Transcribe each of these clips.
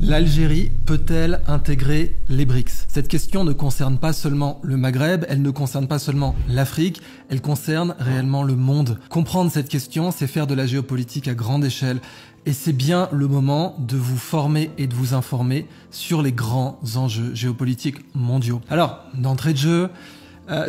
L'Algérie peut-elle intégrer les BRICS? Cette question ne concerne pas seulement le Maghreb, elle ne concerne pas seulement l'Afrique, elle concerne réellement le monde. Comprendre cette question, c'est faire de la géopolitique à grande échelle. Et c'est bien le moment de vous former et de vous informer sur les grands enjeux géopolitiques mondiaux. Alors, d'entrée de jeu,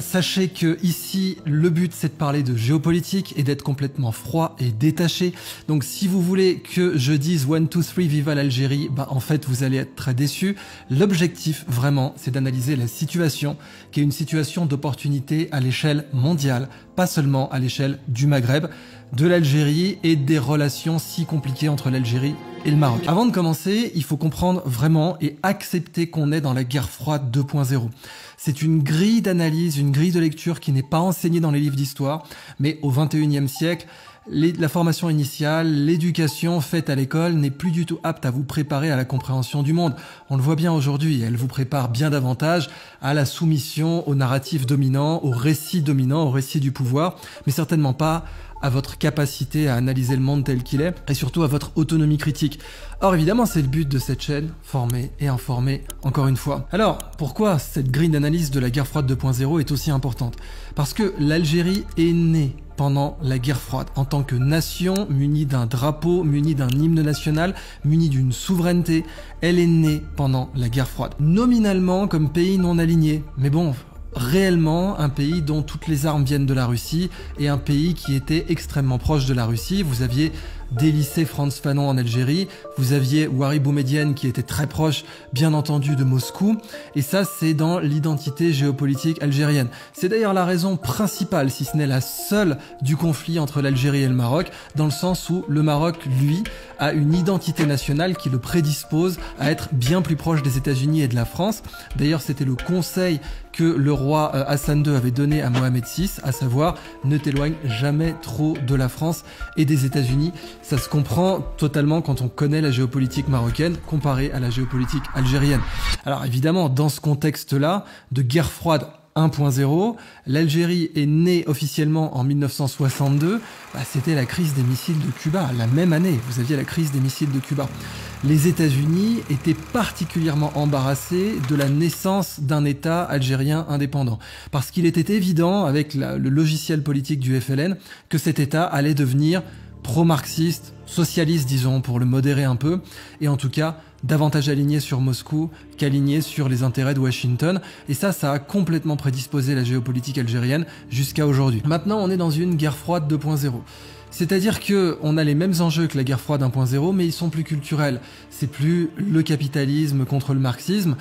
sachez que ici, le but c'est de parler de géopolitique et d'être complètement froid et détaché. Donc si vous voulez que je dise 1, 2, 3, viva l'Algérie, en fait vous allez être très déçus. L'objectif vraiment c'est d'analyser la situation, qui est une situation d'opportunité à l'échelle mondiale, pas seulement à l'échelle du Maghreb, de l'Algérie et des relations si compliquées entre l'Algérie et le Maroc. Avant de commencer, il faut comprendre vraiment et accepter qu'on est dans la guerre froide 2.0. C'est une grille d'analyse, une grille de lecture qui n'est pas enseignée dans les livres d'histoire, mais au XXIe siècle, la formation initiale, l'éducation faite à l'école n'est plus du tout apte à vous préparer à la compréhension du monde. On le voit bien aujourd'hui, elle vous prépare bien davantage à la soumission au narratif dominant, au récit du pouvoir, mais certainement pas à votre capacité à analyser le monde tel qu'il est, et surtout à votre autonomie critique. Or évidemment, c'est le but de cette chaîne, former et informer encore une fois. Alors, pourquoi cette grille d'analyse de la guerre froide 2.0 est aussi importante? Parce que l'Algérie est née pendant la guerre froide, en tant que nation, munie d'un drapeau, munie d'un hymne national, munie d'une souveraineté. Elle est née pendant la guerre froide. Nominalement comme pays non aligné, mais bon, réellement un pays dont toutes les armes viennent de la Russie et un pays qui était extrêmement proche de la Russie. Vous aviez délicé Frantz Fanon en Algérie, vous aviez Ouari Boumedienne qui était très proche, bien entendu, de Moscou, et ça c'est dans l'identité géopolitique algérienne. C'est d'ailleurs la raison principale, si ce n'est la seule, du conflit entre l'Algérie et le Maroc, dans le sens où le Maroc, lui, a une identité nationale qui le prédispose à être bien plus proche des États-Unis et de la France. D'ailleurs, c'était le conseil que le roi Hassan II avait donné à Mohamed VI, à savoir ne t'éloigne jamais trop de la France et des États-Unis. Ça se comprend totalement quand on connaît la géopolitique marocaine comparée à la géopolitique algérienne. Alors évidemment, dans ce contexte-là, de guerre froide 1.0, l'Algérie est née officiellement en 1962, c'était la crise des missiles de Cuba, la même année, vous aviez la crise des missiles de Cuba. Les États-Unis étaient particulièrement embarrassés de la naissance d'un État algérien indépendant, parce qu'il était évident, avec le logiciel politique du FLN, que cet État allait devenir pro-marxiste, socialiste disons, pour le modérer un peu, et en tout cas davantage aligné sur Moscou qu'aligné sur les intérêts de Washington, et ça a complètement prédisposé la géopolitique algérienne jusqu'à aujourd'hui. Maintenant on est dans une guerre froide 2.0. C'est-à-dire que on a les mêmes enjeux que la guerre froide 1.0, mais ils sont plus culturels. C'est plus le capitalisme contre le marxisme,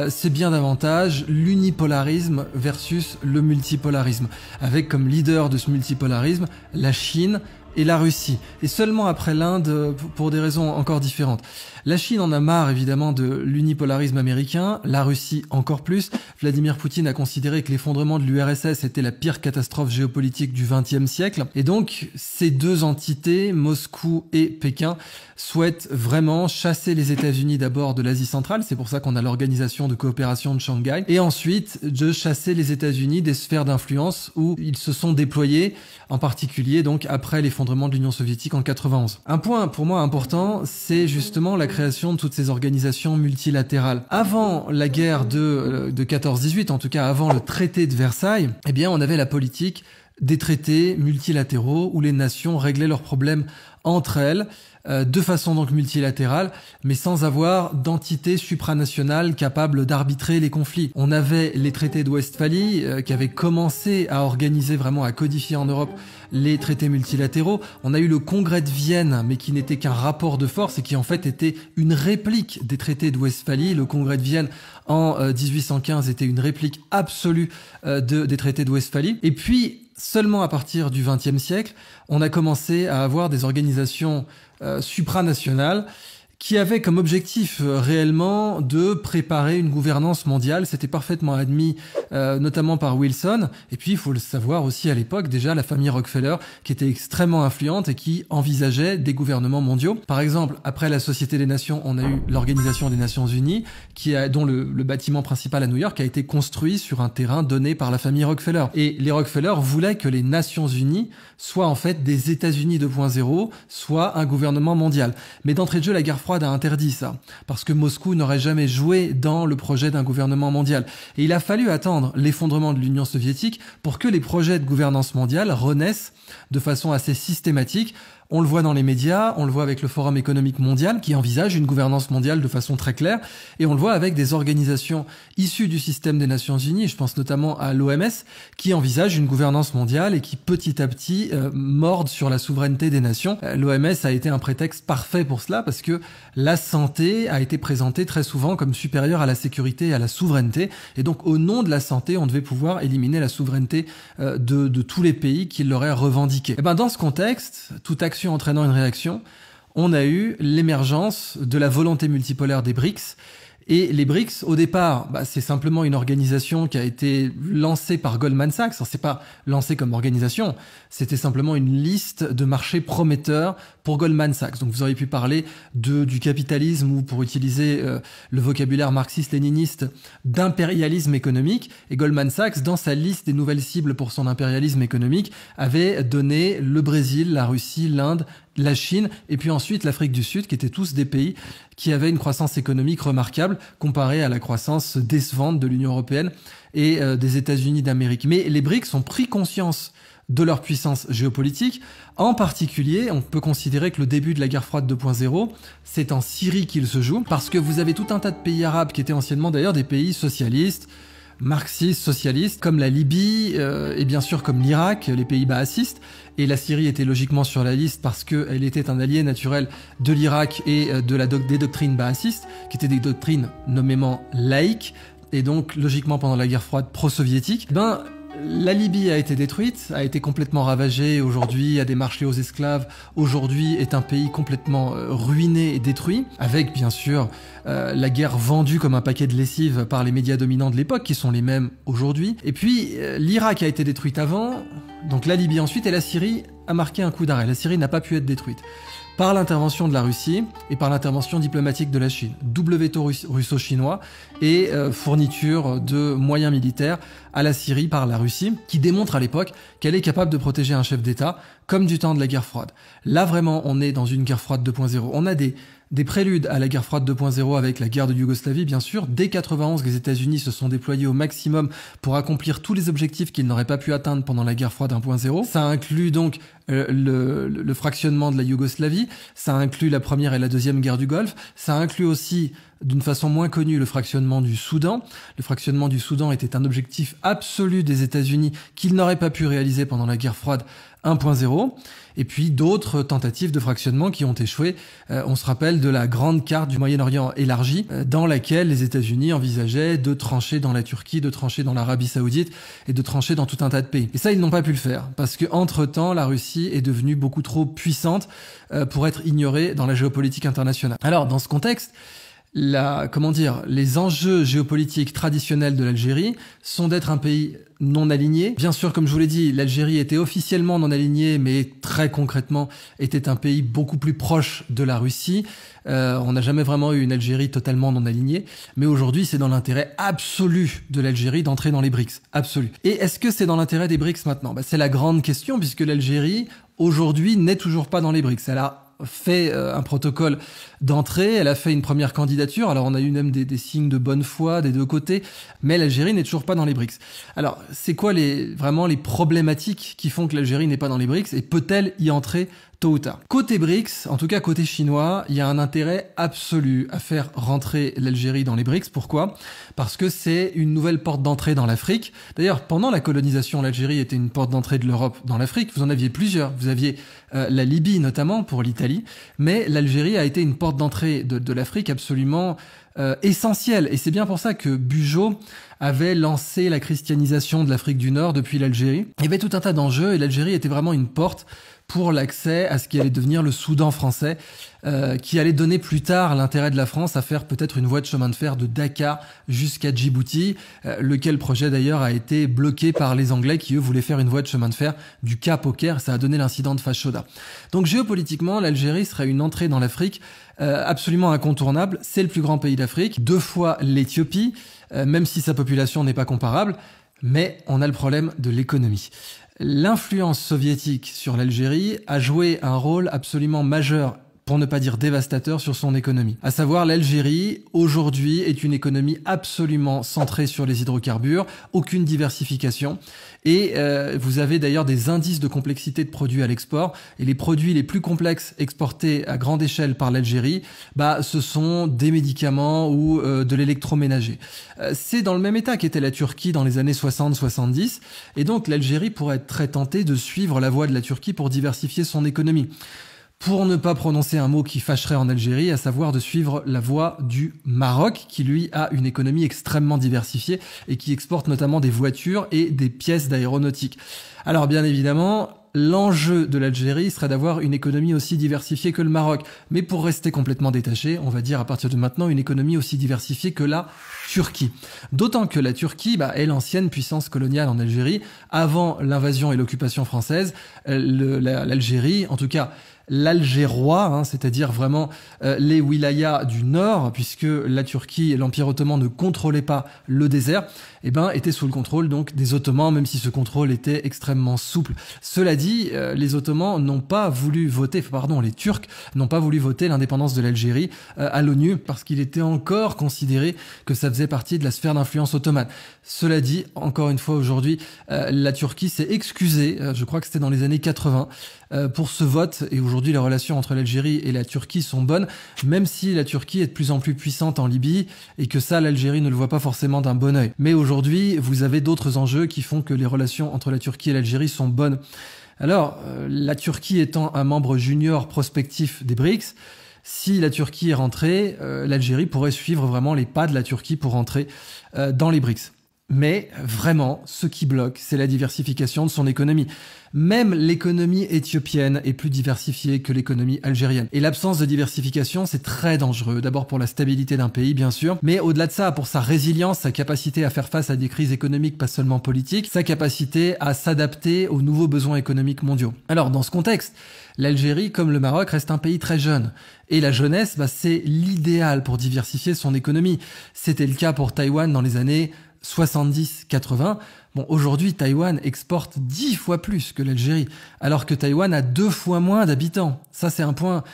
c'est bien davantage l'unipolarisme versus le multipolarisme, avec comme leader de ce multipolarisme la Chine et la Russie, et seulement après l'Inde pour des raisons encore différentes. La Chine en a marre évidemment de l'unipolarisme américain, la Russie encore plus. Vladimir Poutine a considéré que l'effondrement de l'URSS était la pire catastrophe géopolitique du XXe siècle, et donc ces deux entités, Moscou et Pékin, souhaitent vraiment chasser les États-Unis d'abord de l'Asie centrale, c'est pour ça qu'on a l'organisation de coopération de Shanghai, et ensuite de chasser les États-Unis des sphères d'influence où ils se sont déployés, en particulier donc après l'effondrement de l'Union soviétique en 91. Un point pour moi important, c'est justement la création de toutes ces organisations multilatérales. Avant la guerre de 14-18, en tout cas avant le traité de Versailles, eh bien on avait la politique des traités multilatéraux où les nations réglaient leurs problèmes entre elles, de façon donc multilatérale, mais sans avoir d'entité supranationale capable d'arbitrer les conflits. On avait les traités de Westphalie qui avaient commencé à organiser vraiment, à codifier en Europe les traités multilatéraux. On a eu le Congrès de Vienne, mais qui n'était qu'un rapport de force et qui en fait était une réplique des traités de Westphalie. Le Congrès de Vienne en 1815 était une réplique absolue des traités de Westphalie. Et puis, seulement à partir du XXe siècle, on a commencé à avoir des organisations supranationales qui avait comme objectif réellement de préparer une gouvernance mondiale. C'était parfaitement admis, notamment par Wilson. Et puis, il faut le savoir aussi à l'époque, déjà la famille Rockefeller, qui était extrêmement influente et qui envisageait des gouvernements mondiaux. Par exemple, après la Société des Nations, on a eu l'Organisation des Nations Unies, dont le bâtiment principal à New York a été construit sur un terrain donné par la famille Rockefeller. Et les Rockefeller voulaient que les Nations Unies soient en fait des États-Unis 2.0, soit un gouvernement mondial. Mais d'entrée de jeu, la guerre froide a interdit ça, parce que Moscou n'aurait jamais joué dans le projet d'un gouvernement mondial. Et il a fallu attendre l'effondrement de l'Union soviétique pour que les projets de gouvernance mondiale renaissent de façon assez systématique. On le voit dans les médias, on le voit avec le Forum économique mondial qui envisage une gouvernance mondiale de façon très claire, et on le voit avec des organisations issues du système des Nations Unies, je pense notamment à l'OMS, qui envisage une gouvernance mondiale et qui petit à petit morde sur la souveraineté des nations. L'OMS a été un prétexte parfait pour cela parce que la santé a été présentée très souvent comme supérieure à la sécurité et à la souveraineté, et donc au nom de la santé, on devait pouvoir éliminer la souveraineté de tous les pays qui l'auraient revendiquée. Et ben dans ce contexte, tout action entraînant une réaction, on a eu l'émergence de la volonté multipolaire des BRICS. Et les BRICS, au départ, c'est simplement une organisation qui a été lancée par Goldman Sachs. Alors, c'est pas lancé comme organisation, c'était simplement une liste de marchés prometteurs pour Goldman Sachs. Donc vous auriez pu parler du capitalisme ou, pour utiliser le vocabulaire marxiste-léniniste, d'impérialisme économique. Et Goldman Sachs, dans sa liste des nouvelles cibles pour son impérialisme économique, avait donné le Brésil, la Russie, l'Inde, la Chine et puis ensuite l'Afrique du Sud, qui étaient tous des pays qui avaient une croissance économique remarquable comparée à la croissance décevante de l'Union européenne et des États-Unis d'Amérique. Mais les BRICS ont pris conscience de leur puissance géopolitique. En particulier, on peut considérer que le début de la guerre froide 2.0, c'est en Syrie qu'il se joue, parce que vous avez tout un tas de pays arabes qui étaient anciennement d'ailleurs des pays socialistes, marxistes, socialistes, comme la Libye et bien sûr comme l'Irak, les pays baassistes. Et la Syrie était logiquement sur la liste parce qu'elle était un allié naturel de l'Irak et des doctrines baassistes, qui étaient des doctrines nommément laïques, et donc logiquement pendant la guerre froide pro-soviétique. La Libye a été détruite, a été complètement ravagée, aujourd'hui a des marchés aux esclaves, aujourd'hui est un pays complètement ruiné et détruit, avec bien sûr la guerre vendue comme un paquet de lessive par les médias dominants de l'époque, qui sont les mêmes aujourd'hui. Et puis l'Irak a été détruite avant, donc la Libye ensuite, et la Syrie a marqué un coup d'arrêt. La Syrie n'a pas pu être détruite par l'intervention de la Russie et par l'intervention diplomatique de la Chine. Double veto russo-chinois et fourniture de moyens militaires à la Syrie par la Russie, qui démontre à l'époque qu'elle est capable de protéger un chef d'État, comme du temps de la guerre froide. Là vraiment, on est dans une guerre froide 2.0. On a des préludes à la guerre froide 2.0 avec la guerre de Yougoslavie, bien sûr. Dès 91, les États-Unis se sont déployés au maximum pour accomplir tous les objectifs qu'ils n'auraient pas pu atteindre pendant la guerre froide 1.0. Ça inclut donc le fractionnement de la Yougoslavie, ça inclut la première et la deuxième guerre du Golfe, ça inclut aussi, d'une façon moins connue, le fractionnement du Soudan. Le fractionnement du Soudan était un objectif absolu des États-Unis qu'ils n'auraient pas pu réaliser pendant la guerre froide 1.0, et puis d'autres tentatives de fractionnement qui ont échoué. On se rappelle de la grande carte du Moyen-Orient élargie, dans laquelle les États-Unis envisageaient de trancher dans la Turquie, de trancher dans l'Arabie Saoudite et de trancher dans tout un tas de pays. Et ça, ils n'ont pas pu le faire, parce que entre-temps, la Russie est devenue beaucoup trop puissante pour être ignorée dans la géopolitique internationale. Alors, dans ce contexte, les enjeux géopolitiques traditionnels de l'Algérie sont d'être un pays non aligné. Bien sûr, comme je vous l'ai dit, l'Algérie était officiellement non alignée, mais très concrètement était un pays beaucoup plus proche de la Russie. On n'a jamais vraiment eu une Algérie totalement non alignée, mais aujourd'hui, c'est dans l'intérêt absolu de l'Algérie d'entrer dans les BRICS. Absolu. Et est-ce que c'est dans l'intérêt des BRICS maintenant ? C'est la grande question, puisque l'Algérie, aujourd'hui, n'est toujours pas dans les BRICS. Elle a fait un protocole d'entrée, elle a fait une première candidature, alors on a eu même des signes de bonne foi des deux côtés, mais l'Algérie n'est toujours pas dans les BRICS. Alors, c'est quoi vraiment les problématiques qui font que l'Algérie n'est pas dans les BRICS, et peut-elle y entrer tôt ou tard? Côté BRICS, en tout cas côté chinois, il y a un intérêt absolu à faire rentrer l'Algérie dans les BRICS. Pourquoi? Parce que c'est une nouvelle porte d'entrée dans l'Afrique. D'ailleurs, pendant la colonisation, l'Algérie était une porte d'entrée de l'Europe dans l'Afrique. Vous en aviez plusieurs. Vous aviez la Libye notamment pour l'Italie, mais l'Algérie a été une porte d'entrée de l'Afrique absolument essentielle. Et c'est bien pour ça que Bugeaud avait lancé la christianisation de l'Afrique du Nord depuis l'Algérie. Il y avait tout un tas d'enjeux et l'Algérie était vraiment une porte pour l'accès à ce qui allait devenir le Soudan français, qui allait donner plus tard l'intérêt de la France à faire peut-être une voie de chemin de fer de Dakar jusqu'à Djibouti, lequel projet d'ailleurs a été bloqué par les Anglais qui eux voulaient faire une voie de chemin de fer du Cap au Caire. Ça a donné l'incident de Fashoda. Donc géopolitiquement, l'Algérie serait une entrée dans l'Afrique absolument incontournable. C'est le plus grand pays d'Afrique, 2 fois l'Éthiopie, même si sa population n'est pas comparable, mais on a le problème de l'économie. L'influence soviétique sur l'Algérie a joué un rôle absolument majeur pour ne pas dire dévastateur, sur son économie. À savoir, l'Algérie, aujourd'hui, est une économie absolument centrée sur les hydrocarbures, aucune diversification. Et vous avez d'ailleurs des indices de complexité de produits à l'export. Et les produits les plus complexes exportés à grande échelle par l'Algérie, ce sont des médicaments ou de l'électroménager. C'est dans le même état qu'était la Turquie dans les années 60-70. Et donc l'Algérie pourrait être très tentée de suivre la voie de la Turquie pour diversifier son économie. Pour ne pas prononcer un mot qui fâcherait en Algérie, à savoir de suivre la voie du Maroc, qui lui a une économie extrêmement diversifiée et qui exporte notamment des voitures et des pièces d'aéronautique. Alors bien évidemment, l'enjeu de l'Algérie serait d'avoir une économie aussi diversifiée que le Maroc. Mais pour rester complètement détaché, on va dire à partir de maintenant une économie aussi diversifiée que la Turquie. D'autant que la Turquie est l'ancienne puissance coloniale en Algérie. Avant l'invasion et l'occupation française, l'Algérie, en tout cas l'Algérois, c'est-à-dire vraiment les wilayas du nord, puisque la Turquie et l'Empire ottoman ne contrôlaient pas le désert, étaient sous le contrôle donc des Ottomans, même si ce contrôle était extrêmement souple. Cela dit, les Ottomans n'ont pas voulu voter, les Turcs n'ont pas voulu voter l'indépendance de l'Algérie à l'ONU, parce qu'il était encore considéré que ça faisait partie de la sphère d'influence ottomane. Cela dit, encore une fois aujourd'hui, la Turquie s'est excusée, je crois que c'était dans les années 80, pour ce vote, et aujourd'hui les relations entre l'Algérie et la Turquie sont bonnes, même si la Turquie est de plus en plus puissante en Libye, et que ça l'Algérie ne le voit pas forcément d'un bon œil. Mais aujourd'hui, vous avez d'autres enjeux qui font que les relations entre la Turquie et l'Algérie sont bonnes. Alors, la Turquie étant un membre junior prospectif des BRICS, si la Turquie est rentrée, l'Algérie pourrait suivre vraiment les pas de la Turquie pour rentrer dans les BRICS. Mais vraiment, ce qui bloque, c'est la diversification de son économie. Même l'économie éthiopienne est plus diversifiée que l'économie algérienne. Et l'absence de diversification, c'est très dangereux. D'abord pour la stabilité d'un pays, bien sûr, mais au-delà de ça, pour sa résilience, sa capacité à faire face à des crises économiques, pas seulement politiques, sa capacité à s'adapter aux nouveaux besoins économiques mondiaux. Alors, dans ce contexte, l'Algérie, comme le Maroc, reste un pays très jeune. Et la jeunesse, c'est l'idéal pour diversifier son économie. C'était le cas pour Taïwan dans les années 70-80. Bon, aujourd'hui, Taïwan exporte 10 fois plus que l'Algérie, alors que Taïwan a 2 fois moins d'habitants. Ça, c'est un point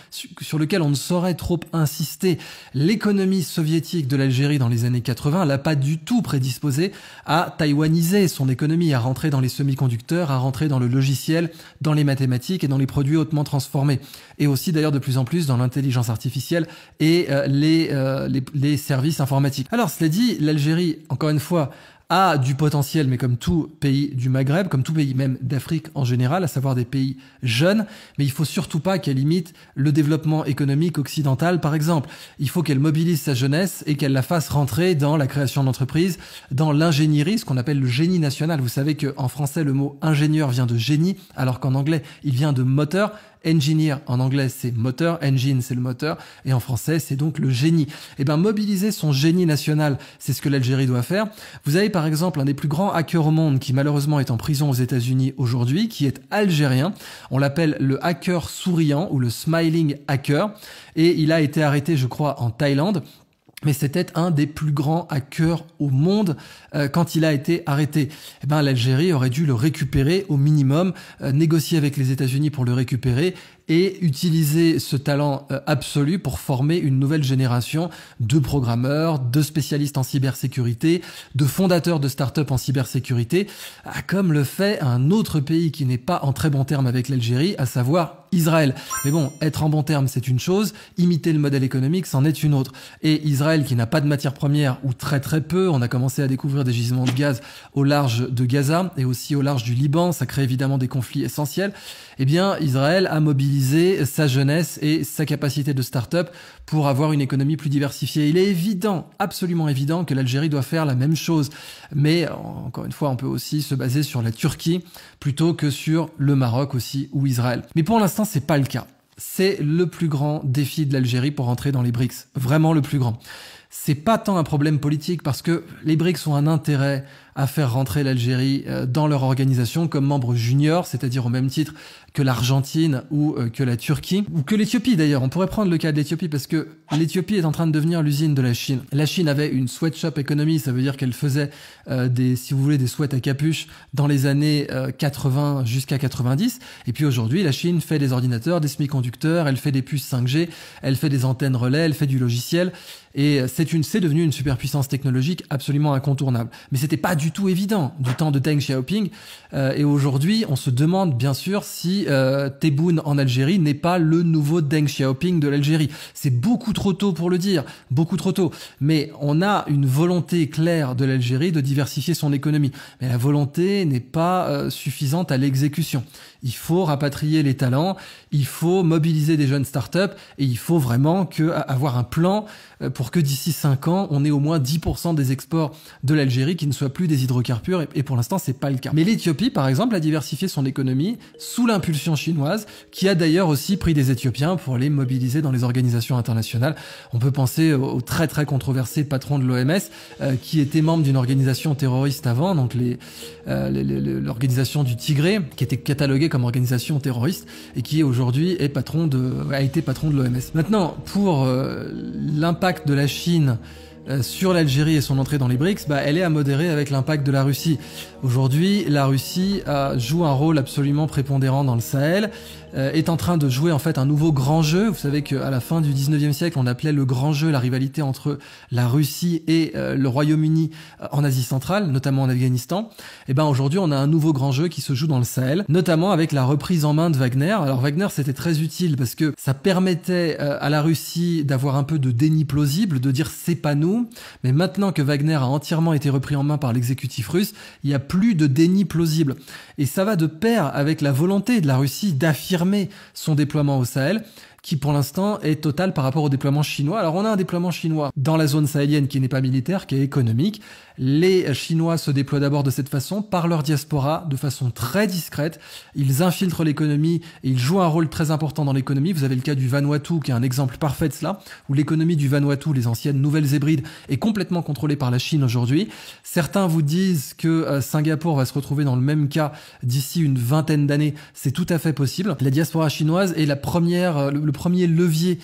sur lequel on ne saurait trop insister. L'économie soviétique de l'Algérie dans les années 80 l'a pas du tout prédisposée à taïwaniser son économie, à rentrer dans les semi-conducteurs, à rentrer dans le logiciel, dans les mathématiques et dans les produits hautement transformés. Et aussi, d'ailleurs, de plus en plus dans l'intelligence artificielle et les services informatiques. Alors, cela dit, l'Algérie, encore une fois, a du potentiel, mais comme tout pays du Maghreb, comme tout pays même d'Afrique en général, à savoir des pays jeunes, mais il faut surtout pas qu'elle imite le développement économique occidental, par exemple. Il faut qu'elle mobilise sa jeunesse et qu'elle la fasse rentrer dans la création d'entreprises, dans l'ingénierie, ce qu'on appelle le génie national. Vous savez qu'en français, le mot ingénieur vient de génie, alors qu'en anglais, il vient de moteur. Engineer, en anglais, c'est moteur, engine, c'est le moteur, et en français, c'est donc le génie. Mobiliser son génie national, c'est ce que l'Algérie doit faire. Vous avez par exemple un des plus grands hackers au monde qui malheureusement est en prison aux États-Unis aujourd'hui, qui est algérien. On l'appelle le hacker souriant ou le smiling hacker, et il a été arrêté, je crois, en Thaïlande. Mais c'était un des plus grands hackers au monde quand il a été arrêté. L'Algérie aurait dû le récupérer au minimum, négocier avec les États-Unis pour le récupérer et utiliser ce talent absolu pour former une nouvelle génération de programmeurs, de spécialistes en cybersécurité, de fondateurs de start-up en cybersécurité, comme le fait un autre pays qui n'est pas en très bon terme avec l'Algérie, à savoir Israël. Mais bon, être en bon terme, c'est une chose, imiter le modèle économique, c'en est une autre. Et Israël, qui n'a pas de matières premières, ou très très peu, on a commencé à découvrir des gisements de gaz au large de Gaza et aussi au large du Liban, ça crée évidemment des conflits essentiels. Israël a mobilisé sa jeunesse et sa capacité de start-up pour avoir une économie plus diversifiée. Il est évident, absolument évident, que l'Algérie doit faire la même chose. Mais, encore une fois, on peut aussi se baser sur la Turquie plutôt que sur le Maroc aussi ou Israël. Mais pour l'instant, c'est pas le cas. C'est le plus grand défi de l'Algérie pour entrer dans les BRICS. Vraiment le plus grand. C'est pas tant un problème politique parce que les BRICS ont un intérêt à faire rentrer l'Algérie dans leur organisation comme membre junior, c'est-à-dire au même titre que l'Argentine ou que la Turquie, ou que l'Éthiopie d'ailleurs. On pourrait prendre le cas de l'Éthiopie parce que l'Éthiopie est en train de devenir l'usine de la Chine. La Chine avait une sweatshop économie, ça veut dire qu'elle faisait si vous voulez, des sweats à capuche dans les années 80 jusqu'à 90. Et puis aujourd'hui, la Chine fait des ordinateurs, des semi-conducteurs, elle fait des puces 5G, elle fait des antennes relais, elle fait du logiciel. Et c'est devenu une superpuissance technologique absolument incontournable. Mais c'était pas du tout évident du temps de Deng Xiaoping. Et aujourd'hui, on se demande bien sûr si Tebboune en Algérie n'est pas le nouveau Deng Xiaoping de l'Algérie. C'est beaucoup trop tôt pour le dire, beaucoup trop tôt. Mais on a une volonté claire de l'Algérie de diversifier son économie. Mais la volonté n'est pas suffisante à l'exécution. Il faut rapatrier les talents, il faut mobiliser des jeunes startups et il faut vraiment avoir un plan pour que d'ici 5 ans, on ait au moins 10% des exports de l'Algérie qui ne soient plus des hydrocarbures et pour l'instant, c'est pas le cas. Mais l'Éthiopie, par exemple, a diversifié son économie sous l'impulsion chinoise qui a d'ailleurs aussi pris des Éthiopiens pour les mobiliser dans les organisations internationales. On peut penser au très très controversé patron de l'OMS qui était membre d'une organisation terroriste avant, donc l'organisation du Tigré, qui était cataloguée comme organisation terroriste et qui aujourd'hui a été patron de l'OMS. Maintenant, pour l'impact de la Chine sur l'Algérie et son entrée dans les BRICS, elle est à modérer avec l'impact de la Russie. Aujourd'hui, la Russie joue un rôle absolument prépondérant dans le Sahel, est en train de jouer en fait un nouveau grand jeu. Vous savez qu'à la fin du 19e siècle, on appelait le grand jeu la rivalité entre la Russie et le Royaume-Uni en Asie centrale, notamment en Afghanistan. Et aujourd'hui, on a un nouveau grand jeu qui se joue dans le Sahel, notamment avec la reprise en main de Wagner. Alors Wagner, c'était très utile parce que ça permettait à la Russie d'avoir un peu de déni plausible, de dire c'est pas nous. Mais maintenant que Wagner a entièrement été repris en main par l'exécutif russe, il n'y a plus de déni plausible. Et ça va de pair avec la volonté de la Russie d'affirmer son déploiement au Sahel, qui pour l'instant est total par rapport au déploiement chinois. Alors on a un déploiement chinois dans la zone sahélienne qui n'est pas militaire, qui est économique. Les Chinois se déploient d'abord de cette façon, par leur diaspora, de façon très discrète. Ils infiltrent l'économie et ils jouent un rôle très important dans l'économie. Vous avez le cas du Vanuatu, qui est un exemple parfait de cela, où l'économie du Vanuatu, les anciennes Nouvelles Hébrides, est complètement contrôlée par la Chine aujourd'hui. Certains vous disent que Singapour va se retrouver dans le même cas d'ici une vingtaine d'années. C'est tout à fait possible. La diaspora chinoise est le premier levier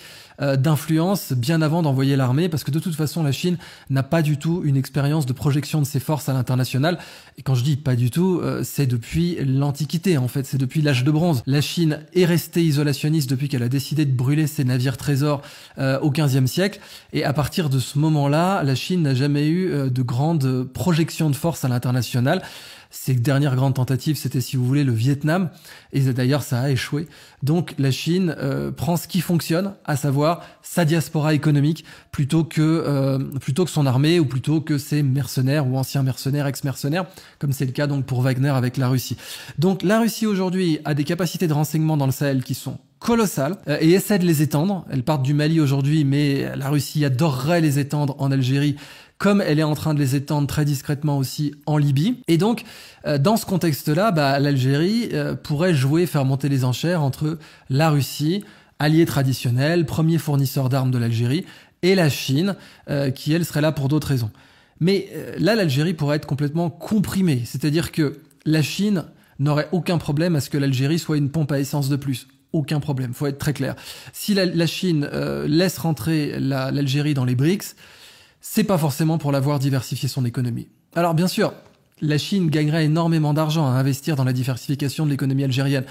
d'influence bien avant d'envoyer l'armée, parce que de toute façon la Chine n'a pas du tout une expérience de projection de ses forces à l'international. Et quand je dis pas du tout, c'est depuis l'Antiquité en fait, c'est depuis l'âge de bronze. La Chine est restée isolationniste depuis qu'elle a décidé de brûler ses navires trésors au XVe siècle, et à partir de ce moment-là, la Chine n'a jamais eu de grande projection de force à l'international. Ces dernières grandes tentatives, c'était, si vous voulez, le Vietnam, et d'ailleurs ça a échoué. Donc la Chine prend ce qui fonctionne, à savoir sa diaspora économique, plutôt que son armée, ou plutôt que ses mercenaires ou anciens mercenaires, ex-mercenaires, comme c'est le cas donc pour Wagner avec la Russie. Donc la Russie aujourd'hui a des capacités de renseignement dans le Sahel qui sont colossales et essaie de les étendre. Elles partent du Mali aujourd'hui, mais la Russie adorerait les étendre en Algérie, comme elle est en train de les étendre très discrètement aussi en Libye. Et donc, dans ce contexte-là, l'Algérie pourrait faire monter les enchères entre la Russie, allié traditionnel, premier fournisseur d'armes de l'Algérie, et la Chine, qui elle serait là pour d'autres raisons. Mais là, l'Algérie pourrait être complètement comprimée, c'est-à-dire que la Chine n'aurait aucun problème à ce que l'Algérie soit une pompe à essence de plus. Aucun problème, faut être très clair. Si la Chine laisse rentrer l'Algérie dans les BRICS, c'est pas forcément pour l'avoir diversifié son économie. Alors bien sûr, la Chine gagnerait énormément d'argent à investir dans la diversification de l'économie algérienne,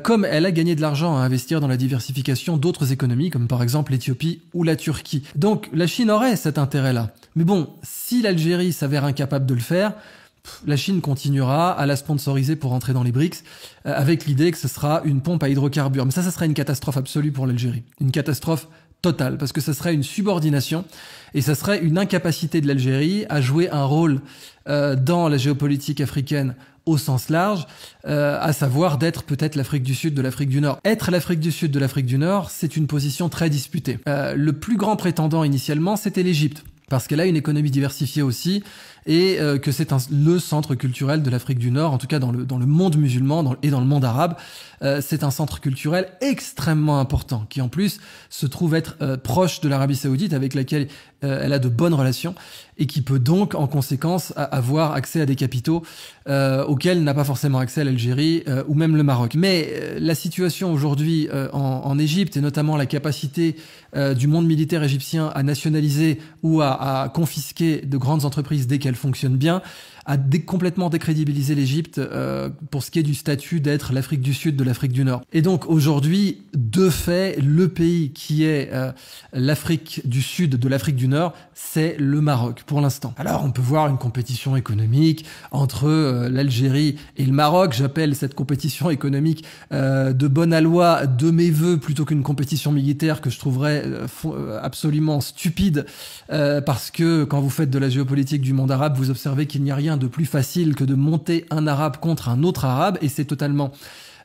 comme elle a gagné de l'argent à investir dans la diversification d'autres économies, comme par exemple l'Éthiopie ou la Turquie. Donc la Chine aurait cet intérêt-là. Mais bon, si l'Algérie s'avère incapable de le faire, la Chine continuera à la sponsoriser pour entrer dans les BRICS, avec l'idée que ce sera une pompe à hydrocarbures. Mais ça serait une catastrophe absolue pour l'Algérie. Une catastrophe totale, parce que ça serait une subordination et ça serait une incapacité de l'Algérie à jouer un rôle dans la géopolitique africaine au sens large, à savoir d'être peut-être l'Afrique du Sud de l'Afrique du Nord. Être l'Afrique du Sud de l'Afrique du Nord, c'est une position très disputée. Le plus grand prétendant initialement, c'était l'Égypte, parce qu'elle a une économie diversifiée aussi, et que c'est le centre culturel de l'Afrique du Nord, en tout cas dans le monde musulman et dans le monde arabe. C'est un centre culturel extrêmement important, qui en plus se trouve être proche de l'Arabie Saoudite, avec laquelle elle a de bonnes relations, et qui peut donc en conséquence avoir accès à des capitaux auxquels n'a pas forcément accès l'Algérie ou même le Maroc. Mais la situation aujourd'hui en Égypte, et notamment la capacité du monde militaire égyptien à nationaliser ou à confisquer de grandes entreprises dès qu'elles fonctionnent bien, a complètement décrédibilisé l'Égypte pour ce qui est du statut d'être l'Afrique du Sud de l'Afrique du Nord. Et donc aujourd'hui, de fait, le pays qui est l'Afrique du Sud de l'Afrique du Nord, c'est le Maroc pour l'instant. Alors on peut voir une compétition économique entre l'Algérie et le Maroc. J'appelle cette compétition économique de bonne aloi de mes voeux plutôt qu'une compétition militaire que je trouverais absolument stupide parce que quand vous faites de la géopolitique du monde arabe, vous observez qu'il n'y a rien de plus facile que de monter un arabe contre un autre arabe, et c'est totalement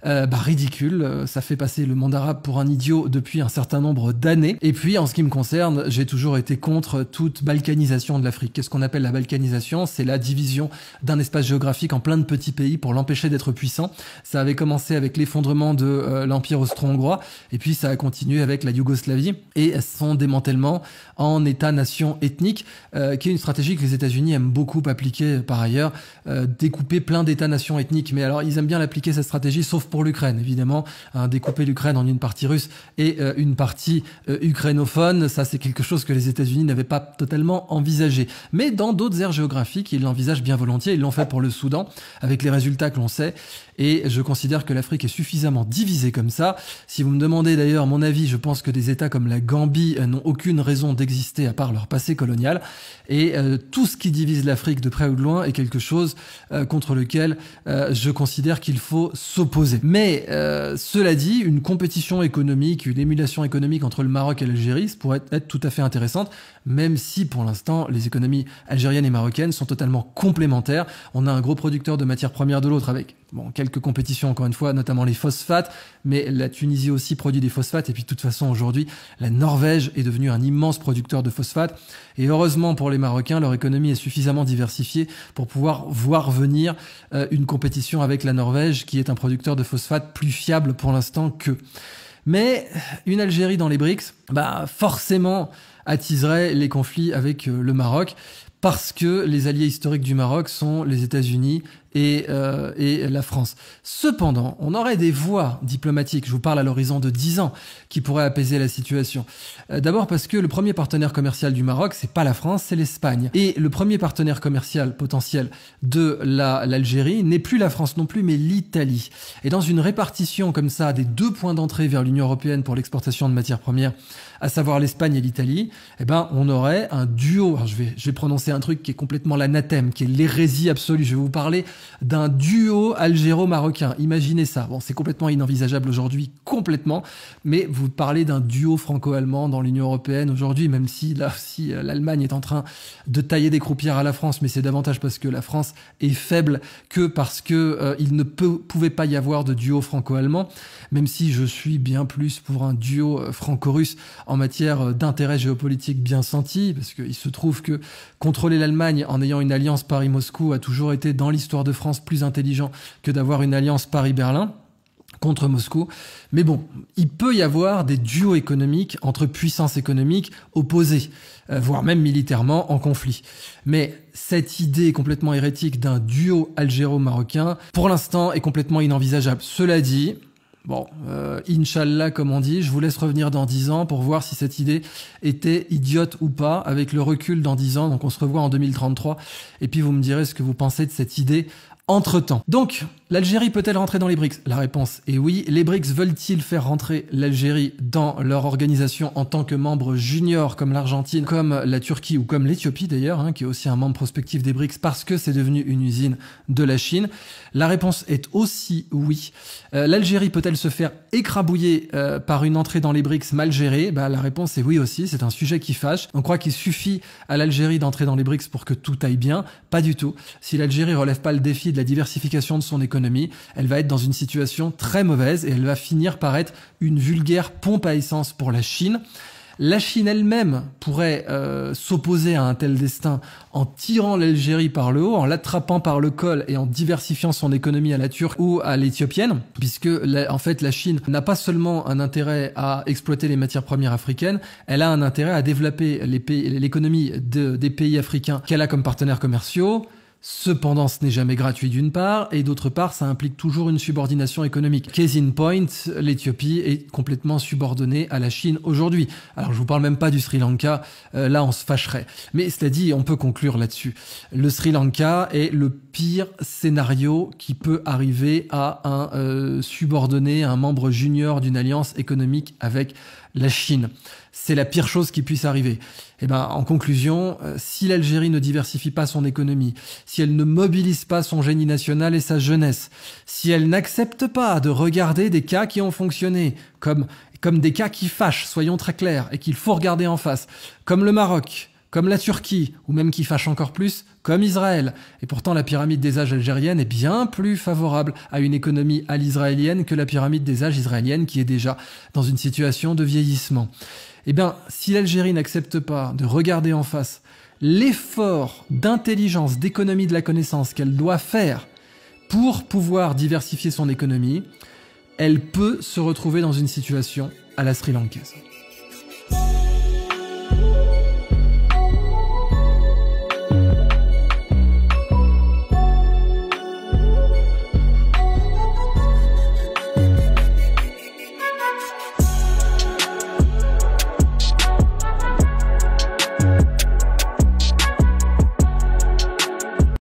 ridicule. Ça fait passer le monde arabe pour un idiot depuis un certain nombre d'années. Et puis en ce qui me concerne, j'ai toujours été contre toute balkanisation de l'Afrique. Qu'est-ce qu'on appelle la balkanisation? C'est la division d'un espace géographique en plein de petits pays pour l'empêcher d'être puissant. Ça avait commencé avec l'effondrement de l'Empire austro-hongrois, et puis ça a continué avec la Yougoslavie et son démantèlement en État-nation ethnique, qui est une stratégie que les États-Unis aiment beaucoup appliquer par ailleurs, découper plein d'États-nations ethniques. Mais alors ils aiment bien l'appliquer cette stratégie, sauf pour l'Ukraine, évidemment, découper l'Ukraine en une partie russe et une partie ukrainophone, ça c'est quelque chose que les États-Unis n'avaient pas totalement envisagé. Mais dans d'autres aires géographiques, ils l'envisagent bien volontiers. Ils l'ont fait pour le Soudan, avec les résultats que l'on sait. Et je considère que l'Afrique est suffisamment divisée comme ça. Si vous me demandez d'ailleurs mon avis, je pense que des États comme la Gambie n'ont aucune raison d'exister à part leur passé colonial. Et tout ce qui divise l'Afrique de près ou de loin est quelque chose contre lequel je considère qu'il faut s'opposer. Mais cela dit, une compétition économique, une émulation économique entre le Maroc et l'Algérie pourrait être tout à fait intéressante, même si pour l'instant les économies algériennes et marocaines sont totalement complémentaires. On a un gros producteur de matières premières de l'autre, avec quelques compétitions encore une fois, notamment les phosphates, mais la Tunisie aussi produit des phosphates, et puis de toute façon aujourd'hui la Norvège est devenue un immense producteur de phosphates, et heureusement pour les Marocains, leur économie est suffisamment diversifiée pour pouvoir voir venir une compétition avec la Norvège, qui est un producteur de phosphates plus fiable pour l'instant qu'eux. Mais une Algérie dans les BRICS, forcément attiserait les conflits avec le Maroc, parce que les alliés historiques du Maroc sont les États-Unis et la France. Cependant, on aurait des voies diplomatiques, je vous parle à l'horizon de 10 ans, qui pourraient apaiser la situation. D'abord parce que le premier partenaire commercial du Maroc, c'est pas la France, c'est l'Espagne. Et le premier partenaire commercial potentiel de l'Algérie n'est plus la France non plus, mais l'Italie. Et dans une répartition comme ça des deux points d'entrée vers l'Union européenne pour l'exportation de matières premières, à savoir l'Espagne et l'Italie, on aurait un duo. Alors je vais prononcer un truc qui est complètement l'anathème, qui est l'hérésie absolue. Je vais vous parler d'un duo algéro-marocain. Imaginez ça. Bon, c'est complètement inenvisageable aujourd'hui, complètement, mais vous parlez d'un duo franco-allemand dans l'Union européenne aujourd'hui, même si là aussi l'Allemagne est en train de tailler des croupières à la France, mais c'est davantage parce que la France est faible que parce que il ne pouvait pas y avoir de duo franco-allemand, même si je suis bien plus pour un duo franco-russe en matière d'intérêt géopolitique bien senti, parce qu'il se trouve que contrôler l'Allemagne en ayant une alliance Paris-Moscou a toujours été dans l'histoire de France plus intelligent que d'avoir une alliance Paris-Berlin contre Moscou. Mais bon, il peut y avoir des duos économiques entre puissances économiques opposées, voire même militairement en conflit. Mais cette idée complètement hérétique d'un duo algéro-marocain, pour l'instant, est complètement inenvisageable. Cela dit, Inch'Allah, comme on dit, je vous laisse revenir dans 10 ans pour voir si cette idée était idiote ou pas, avec le recul dans 10 ans. Donc on se revoit en 2033, et puis vous me direz ce que vous pensez de cette idée entre-temps. Donc, l'Algérie peut-elle rentrer dans les BRICS? La réponse est oui. Les BRICS veulent-ils faire rentrer l'Algérie dans leur organisation en tant que membre junior, comme l'Argentine, comme la Turquie ou comme l'Éthiopie d'ailleurs, qui est aussi un membre prospectif des BRICS parce que c'est devenu une usine de la Chine? La réponse est aussi oui. L'Algérie peut-elle se faire écrabouiller par une entrée dans les BRICS mal gérée? La réponse est oui aussi. C'est un sujet qui fâche. On croit qu'il suffit à l'Algérie d'entrer dans les BRICS pour que tout aille bien. Pas du tout. Si l'Algérie relève pas le défi de la diversification de son économie, elle va être dans une situation très mauvaise et elle va finir par être une vulgaire pompe à essence pour la Chine. La Chine elle-même pourrait s'opposer à un tel destin en tirant l'Algérie par le haut, en l'attrapant par le col et en diversifiant son économie à la turque ou à l'éthiopienne, puisque en fait la Chine n'a pas seulement un intérêt à exploiter les matières premières africaines, elle a un intérêt à développer l'économie des pays africains qu'elle a comme partenaires commerciaux. Cependant, ce n'est jamais gratuit d'une part, et d'autre part, ça implique toujours une subordination économique. Case in point, l'Éthiopie est complètement subordonnée à la Chine aujourd'hui. Alors, je vous parle même pas du Sri Lanka, là on se fâcherait. Mais cela dit, on peut conclure là-dessus. Le Sri Lanka est le pire scénario qui peut arriver à un subordonné, un membre junior d'une alliance économique avec la Chine. C'est la pire chose qui puisse arriver. Et ben, en conclusion, si l'Algérie ne diversifie pas son économie, si elle ne mobilise pas son génie national et sa jeunesse, si elle n'accepte pas de regarder des cas qui ont fonctionné, comme des cas qui fâchent, soyons très clairs, et qu'il faut regarder en face, comme le Maroc, comme la Turquie, ou même qui fâche encore plus, comme Israël. Et pourtant, la pyramide des âges algérienne est bien plus favorable à une économie à l'israélienne que la pyramide des âges israélienne qui est déjà dans une situation de vieillissement. Eh bien, si l'Algérie n'accepte pas de regarder en face l'effort d'intelligence, d'économie de la connaissance qu'elle doit faire pour pouvoir diversifier son économie, elle peut se retrouver dans une situation à la sri-lankaise.